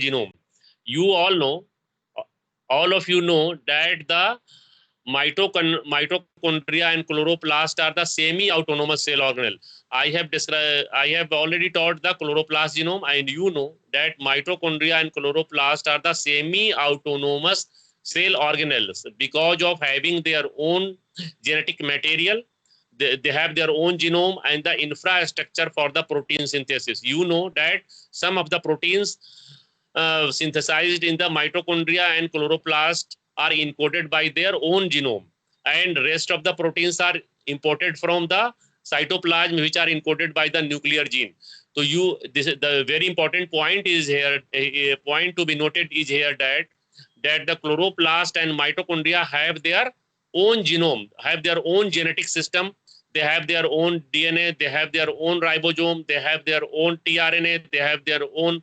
genome. You all of you know that the mitochondria and chloroplast are the semi-autonomous cell organelle. I have already taught the chloroplast genome, and you know that mitochondria and chloroplast are the semi-autonomous cell organelles because of having their own genetic material. They have their own genome and the infrastructure for the protein synthesis. You know that some of the proteins synthesized in the mitochondria and chloroplast are encoded by their own genome, and rest of the proteins are imported from the cytoplasm, which are encoded by the nuclear gene. So this is the very important point is here. A point to be noted is here that the chloroplast and mitochondria have their own genome, have their own genetic system. They have their own DNA, they have their own ribosome, they have their own tRNA, they have their own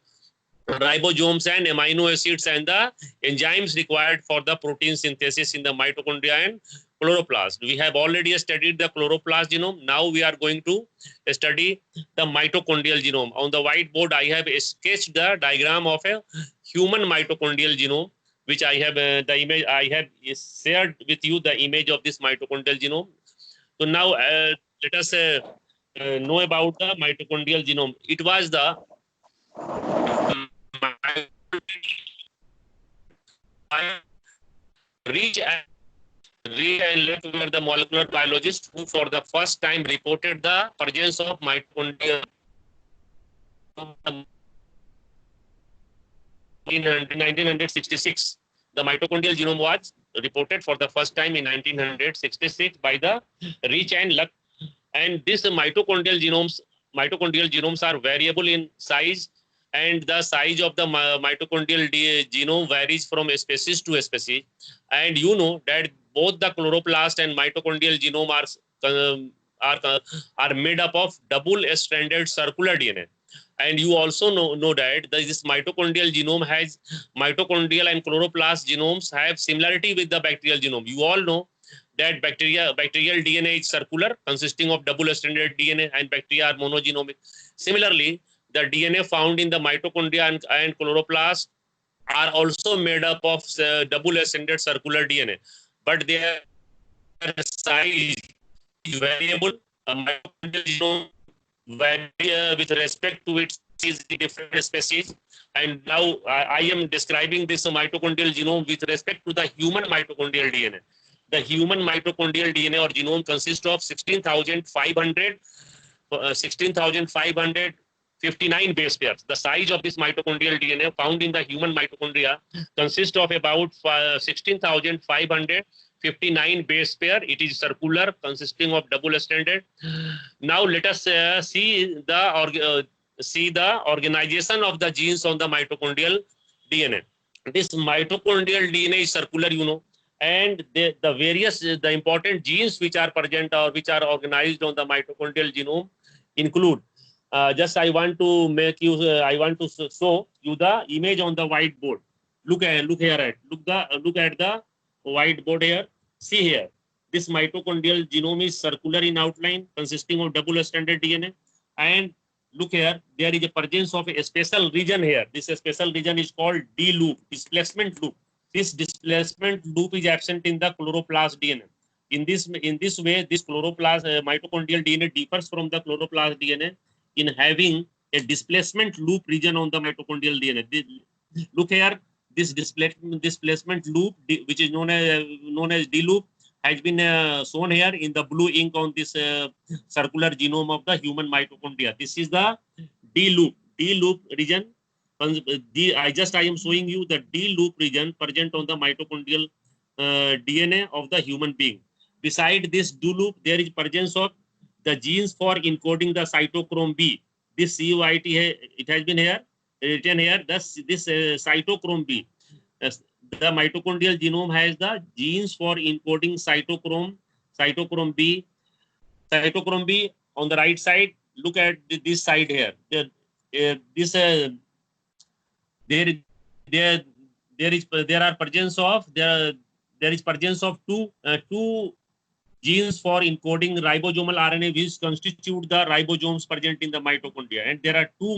ribosomes and amino acids and the enzymes required for the protein synthesis in the mitochondria and chloroplast. We have already studied the chloroplast genome. Now we are going to study the mitochondrial genome. On the whiteboard, I have sketched the diagram of a human mitochondrial genome, which I have the image. I have shared with you the image of this mitochondrial genome. So now let us know about the mitochondrial genome. It was the reach and left were the molecular biologists who for the first time reported the presence of mitochondria in 1966. The mitochondrial genome was reported for the first time in 1966 by the Reich and Luck. And this mitochondrial genomes are variable in size, and the size of the mitochondrial genome varies from species to species. And you know that both the chloroplast and mitochondrial genome are made up of double-stranded circular DNA. And you also know that this mitochondrial genome has mitochondrial and chloroplast genomes have similarity with the bacterial genome. You all know that bacterial DNA is circular, consisting of double-stranded DNA, and bacteria are monogenomic. Similarly, the DNA found in the mitochondria and chloroplast are also made up of double-stranded circular DNA, but their size is variable. A mitochondrial genome vary with respect to its different species. And now I am describing this mitochondrial genome with respect to the human mitochondrial DNA. The human mitochondrial DNA or genome consists of 16,559 base pairs. The size of this mitochondrial DNA found in the human mitochondria consists of about 16,559 base pair. It is circular, consisting of double-stranded. Now let us see the organization of the genes on the mitochondrial DNA. This mitochondrial DNA is circular, you know, and the important genes which are present or which are organized on the mitochondrial genome include. Just I want to show you the image on the whiteboard. Look at the whiteboard here. See here, this mitochondrial genome is circular in outline, consisting of double-stranded DNA. And look here, there is a presence of a special region here. This special region is called D loop, displacement loop. This displacement loop is absent in the chloroplast DNA. In this way, this mitochondrial DNA differs from the chloroplast DNA in having a displacement loop region on the mitochondrial DNA. Look here, this displacement loop, which is known as D loop, has been shown here in the blue ink on this circular genome of the human mitochondria. This is the D loop region. I am showing you the D loop region present on the mitochondrial DNA of the human being. Beside this D loop, there is presence of the genes for encoding the cytochrome B. This COIT, it has been here written here. This cytochrome B. The mitochondrial genome has the genes for encoding cytochrome B. Cytochrome B on the right side. Look at this side here. There is presence of two genes for encoding ribosomal RNA, which constitute the ribosomes present in the mitochondria, and there are two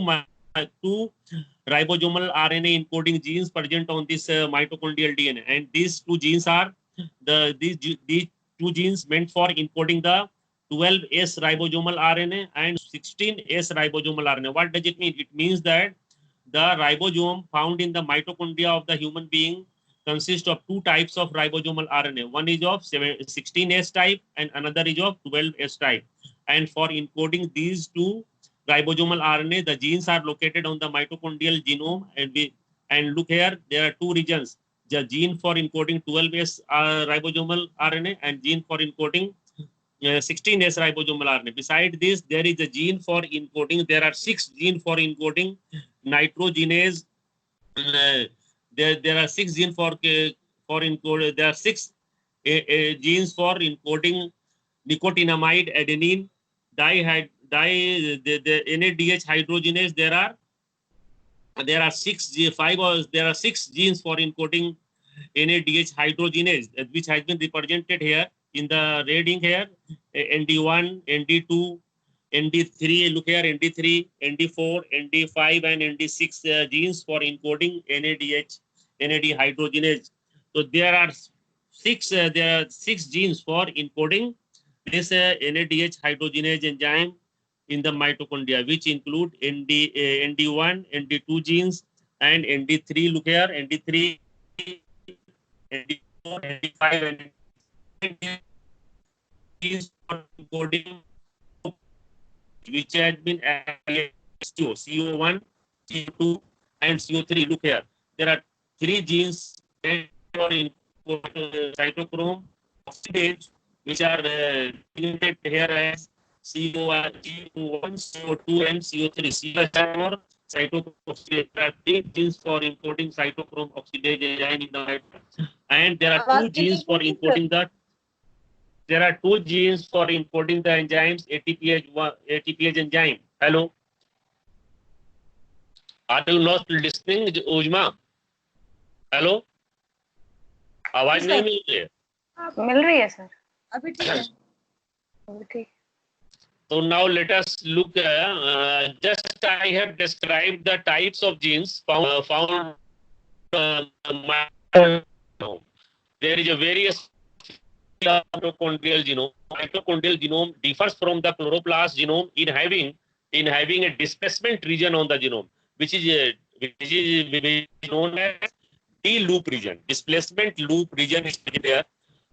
ribosomal RNA encoding genes present on this mitochondrial DNA, and these two genes are these two genes meant for encoding the 12S ribosomal RNA and 16S ribosomal RNA. What does it mean? It means that the ribosome found in the mitochondria of the human being consists of two types of ribosomal RNA. One is of 16S type and another is of 12S type. And for encoding these two ribosomal RNA, the genes are located on the mitochondrial genome. And look here, there are two regions: the gene for encoding 12S ribosomal RNA and gene for encoding 16S ribosomal RNA. Beside this, there is a gene for encoding. There are 6 genes for encoding nitrogenase. There are 6 genes for encode. There are 6 genes for encoding nicotinamide adenine the NADH hydrogenase. There are 6 genes for encoding NADH hydrogenase, which has been represented here in the red ink here. ND1, ND2, ND3, look here, ND3, ND4, ND5, and ND6 genes for encoding NAD hydrogenase. So there are 6 genes for encoding this NADH hydrogenase enzyme in the mitochondria, which include ND1, ND2 genes, and ND3. Look here, ND3, ND4, ND5, and genes for encoding, which has been added to CO1, CO2, and CO3. Look here, there are 3 genes for encoding cytochrome oxidase, which are denoted here as CO1, CO2, and CO3. CO stands for cytochrome oxidase. There are 3 genes for encoding cytochrome oxidase enzyme in the mitochondria, and there are 2 genes for encoding the. There are 2 genes for encoding the enzymes ATPase enzyme. Hello, are you not listening, Ujma? Hello, आवाज नहीं मिल रही है? मिल रही है sir, अभी ठीक है। ठीक। So now let us look. Just I have described the types of genes found. There is a various mitochondrial genome. Mitochondrial genome differs from the chloroplast genome in having a displacement region on the genome, which is known as D-loop region. Displacement loop region is there.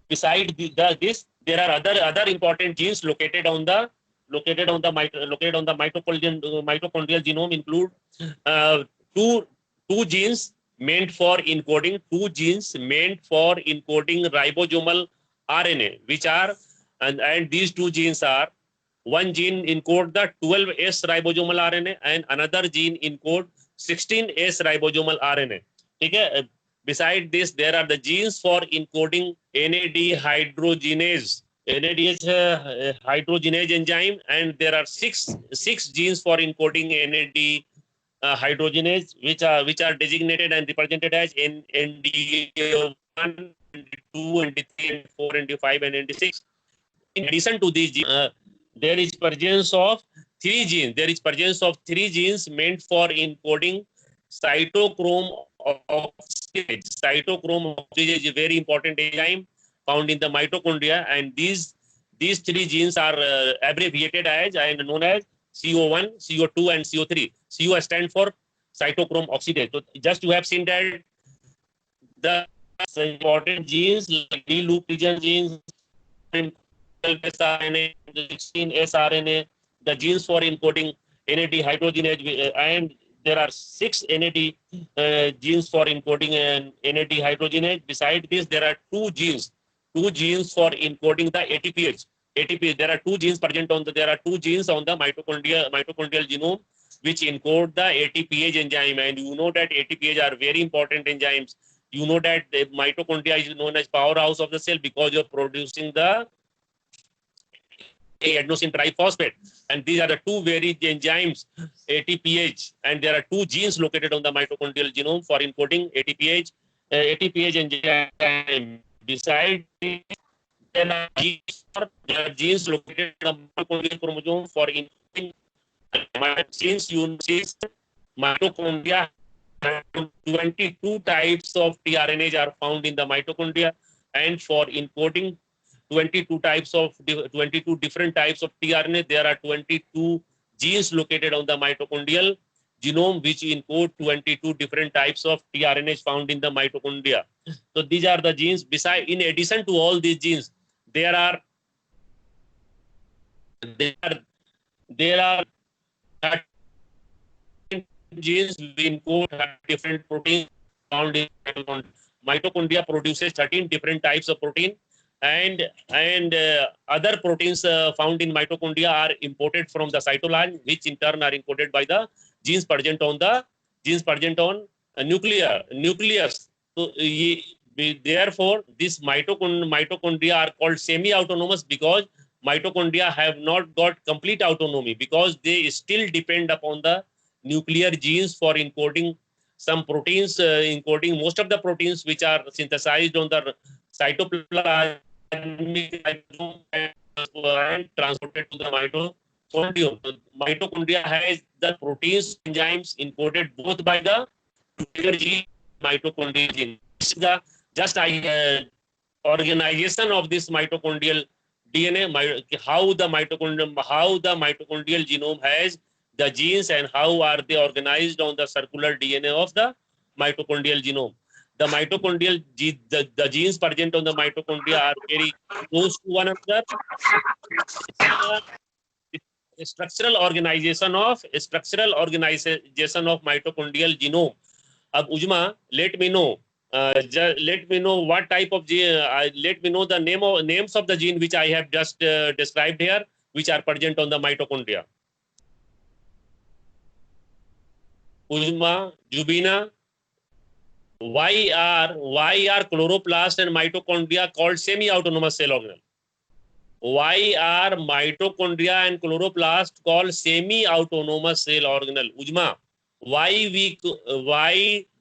Beside this, there are other important genes located on the mitochondrial genome. Include two genes meant for encoding ribosomal RNA, which are and these 2 genes are: one gene encode the 12S ribosomal RNA and another gene encode 16S ribosomal RNA. Okay. Beside this, there are the genes for encoding NAD hydrogenase enzyme, and there are six genes for encoding NAD hydrogenase, which are designated and represented as ND1, ND2, ND3, ND4, ND5, and ND6. In addition to these genes, there is presence of 3 genes. There is presence of 3 genes meant for encoding cytochrome oxidase. Cytochrome oxidase is a very important enzyme found in the mitochondria, and these 3 genes are abbreviated as and known as CO1, CO2, and CO3. CO stands for cytochrome oxidase. So just you have seen that the important genes like D-loop region genes, 12S-RNA, 16S-RNA, the genes for encoding NAD hydrogenase, and there are 6 NAD genes for encoding NAD hydrogenase. Besides this, there are 2 genes for encoding the ATPase. There are 2 genes present on the. There are 2 genes on the mitochondrial genome which encode the ATPase enzyme, and you know that ATPase are very important enzymes. You know that the mitochondria is known as powerhouse of the cell because you're producing the adenosine triphosphate, and these are the 2 very enzymes, ATPase, and there are 2 genes located on the mitochondrial genome for encoding ATPase enzyme. Besides this, there are genes located on the mitochondrial chromosome for encoding. Since mitochondria 22 types of tRNAs are found in the mitochondria, and for encoding 22 types of 22 different types of tRNA, there are 22 genes located on the mitochondrial genome which encode 22 different types of tRNAs found in the mitochondria. So these are the genes. Beside, in addition to all these genes, there are 13 genes which encode different proteins found in mitochondria. Mitochondria produces 13 different types of protein, and other proteins found in mitochondria are imported from the cytoplasm, which in turn are encoded by the genes present on nucleus. So therefore, this mitochondria are called semi-autonomous because mitochondria have not got complete autonomy, because they still depend upon the nuclear genes for encoding some proteins, encoding most of the proteins which are synthesized on the cytoplasm and transported to the mitochondrium. So mitochondria has the proteins enzymes encoded both by the nuclear gene, mitochondrial gene. This is the just organization of this mitochondrial DNA, how the mitochondrial genome has the genes and how are they organized on the circular DNA of the mitochondrial genome. The mitochondrial the genes present on the mitochondria are very close to one another. Structural organization of mitochondrial genome. Ab Ujma, let me know what type of gene. Let me know the names of the gene which I have just described here, which are present on the mitochondria. Ujma, Jubina, why are chloroplast and mitochondria called semi-autonomous cell organelle? Why are mitochondria and chloroplast called semi-autonomous cell organelle? Ujma, why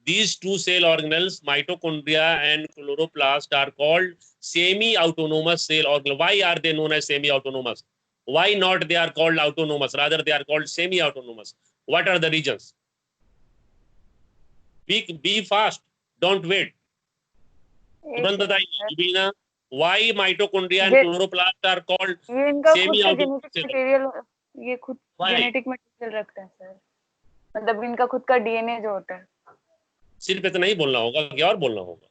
these two cell organelles, mitochondria and chloroplast, are called semi-autonomous cell organelle? Why are they known as semi-autonomous? Why not they are called autonomous? Rather, they are called semi-autonomous. What are the reasons? Be fast. Don't wait. तुरंत बताइए, why mitochondria and chloroplast are called ये इनका खुद का semi-autonomous genetic material, ये खुद genetic material रखते हैं सर, मतलब इनका खुद का डीएनए जो होता है. सिर्फ इतना ही बोलना होगा, क्या और बोलना होगा?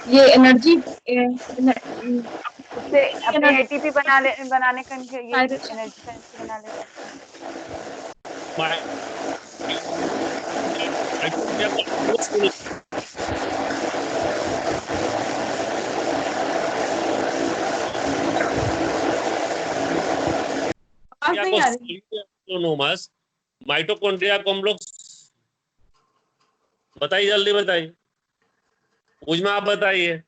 ये एनर्जी उससे अपने एटीपी बनाने का ये एनर्जी का बना लेते हैं. माइटोकॉन्ड्रिया को हम लोग बताइए, जल्दी बताइए. उजमा आप बताइए.